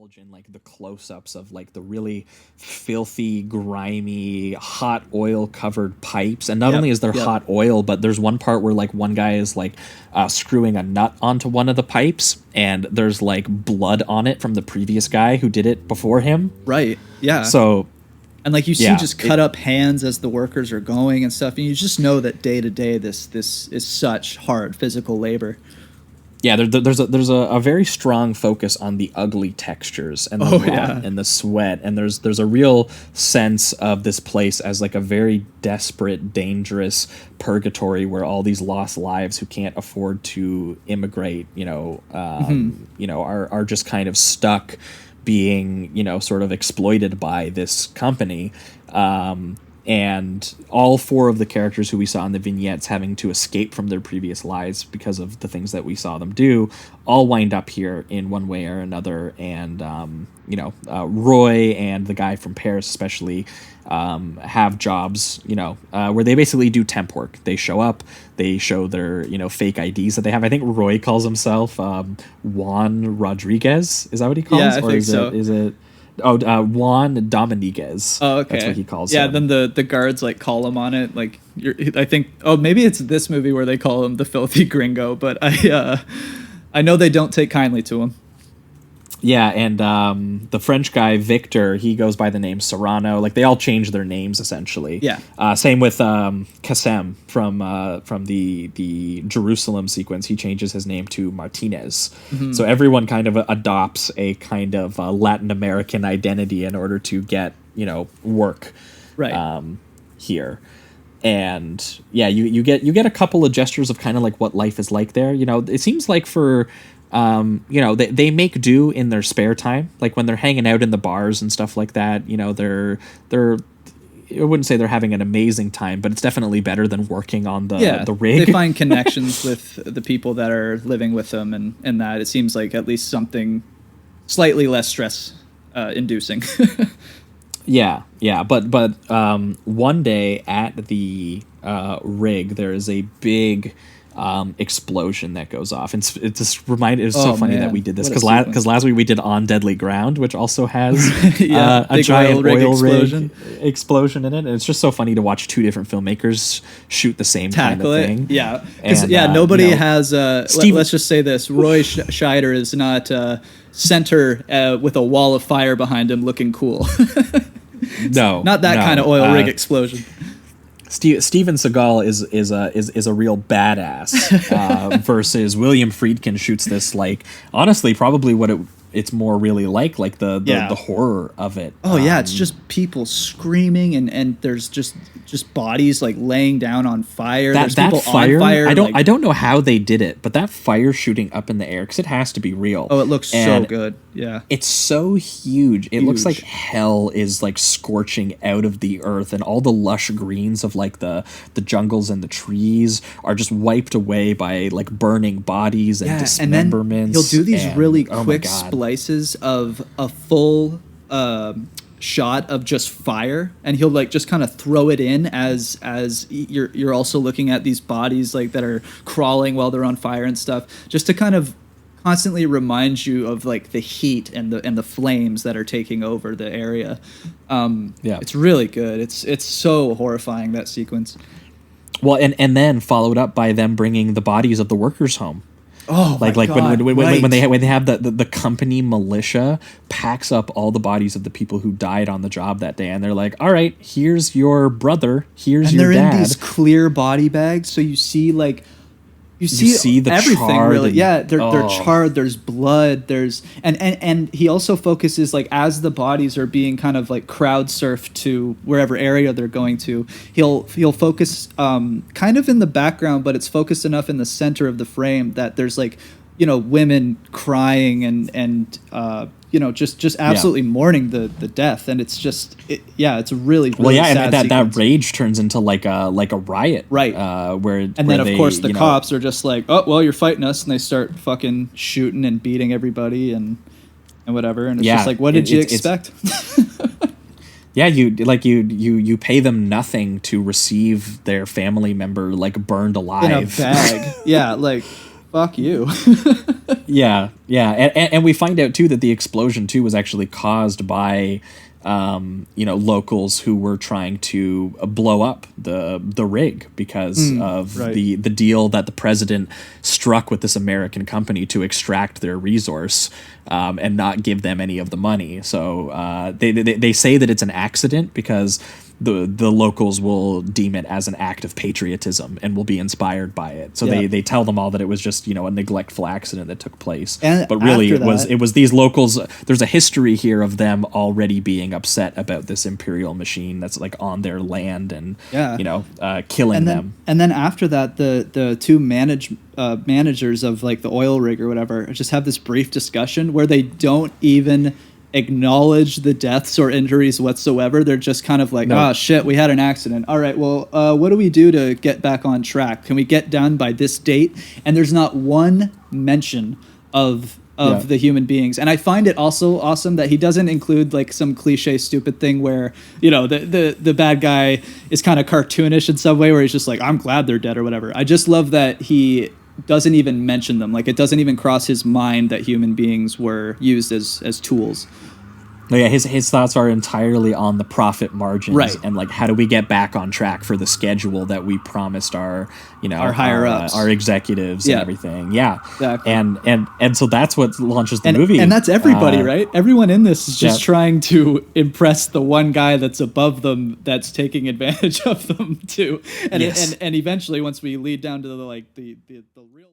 indulge in like the close-ups of like the really filthy, grimy, hot oil covered pipes. And not only is there hot oil, but there's one part where like one guy is like screwing a nut onto one of the pipes, and there's like blood on it from the previous guy who did it before him. Right. Yeah. So, and like you see just cut up hands as the workers are going and stuff, and you just know that day to day this is such hard physical labor. Yeah, there's a very strong focus on the ugly textures and the rot and the sweat, and there's a real sense of this place as like a very desperate, dangerous purgatory where all these lost lives who can't afford to immigrate, are just kind of stuck being, sort of exploited by this company. And all four of the characters who we saw in the vignettes having to escape from their previous lives because of the things that we saw them do all wind up here in one way or another. And, Roy and the guy from Paris especially have jobs, where they basically do temp work. They show up, they show their, fake IDs that they have. I think Roy calls himself Juan Rodriguez. Is that what he calls? Yeah, I think so. Is it? Juan Dominguez. Oh, okay. That's what he calls him. Then the guards like call him on it. Like I think. Oh, maybe it's this movie where they call him the filthy gringo. But I know they don't take kindly to him. Yeah, and the French guy Victor, he goes by the name Serrano. Like they all change their names essentially. Yeah. Same with Kassem from the Jerusalem sequence. He changes his name to Martinez. Mm-hmm. So everyone kind of adopts a kind of Latin American identity in order to get work. Right. Here. And yeah, you get a couple of gestures of kind of like what life is like there. It seems like for they make do in their spare time, like when they're hanging out in the bars and stuff like that. They're I wouldn't say they're having an amazing time, but it's definitely better than working on the rig. They find connections with the people that are living with them, and that it seems like at least something slightly less stress inducing. Yeah, but one day at the rig, there is a big explosion that goes off, and it's just it's so funny that we did this because last week we did On Deadly Ground, which also has a giant oil rig explosion in it, and it's just so funny to watch two different filmmakers shoot the same kind of thing. Nobody has let's just say this: Roy Scheider is not center with a wall of fire behind him looking cool. Not that kind of oil rig explosion. Steven Seagal is a real badass versus William Friedkin shoots this like honestly probably what it's more really like the horror of it. Oh yeah, it's just people screaming and there's just bodies like laying down on fire. There's people fire, on fire. I don't know how they did it, but that fire shooting up in the air because it has to be real. Oh, it looks so good. Yeah, it's so huge. It looks like hell is like scorching out of the earth, and all the lush greens of like the jungles and the trees are just wiped away by like burning bodies and dismemberments. And then he'll do these really quick splices of a full shot of just fire, and he'll like just kind of throw it in as you're also looking at these bodies like that are crawling while they're on fire and stuff, just to kind of constantly remind you of like the heat and the flames that are taking over the area. It's really good. It's so horrifying, that sequence. Well, and then followed up by them bringing the bodies of the workers home. Oh, like my God, when they have the company militia packs up all the bodies of the people who died on the job that day, and they're like, all right, here's your brother, here's your dad. And they're in these clear body bags, so you see like you see the everything really. They're charred. There's blood. There's and he also focuses like as the bodies are being kind of like crowd surfed to wherever area they're going to. He'll focus kind of in the background, but it's focused enough in the center of the frame that there's like women crying and just absolutely mourning the death, and it's just it's a really sad and that rage turns into like a riot, right? Then of course the cops are just like, oh well, you're fighting us, and they start fucking shooting and beating everybody and whatever, and it's just like, what did you expect? You pay them nothing to receive their family member like burned alive in a bag. fuck you. Yeah. And we find out too that the explosion too was actually caused by locals who were trying to blow up the rig because of the deal that the president struck with this American company to extract their resource and not give them any of the money. So they say that it's an accident because the locals will deem it as an act of patriotism and will be inspired by it. So they tell them all that it was just, a neglectful accident that took place. But really it was these locals. There's a history here of them already being upset about this imperial machine that's like on their land and, killing them. And then after that, the two managers of like the oil rig or whatever just have this brief discussion where they don't even acknowledge the deaths or injuries whatsoever. They're just kind of like, oh shit, we had an accident. All right, well, what do we do to get back on track? Can we get done by this date? And there's not one mention of the human beings. And I find it also awesome that he doesn't include like some cliche stupid thing where, the bad guy is kind of cartoonish in some way where he's just like, I'm glad they're dead or whatever. I just love that he doesn't even mention them. Like, it doesn't even cross his mind that human beings were used as tools. Yeah, his thoughts are entirely on the profit margins and like how do we get back on track for the schedule that we promised our higher ups, our executives and everything. Yeah, exactly. And so that's what launches the movie. And that's everybody, right? Everyone in this is just trying to impress the one guy that's above them, that's taking advantage of them too. And and eventually, once we lead down to the real.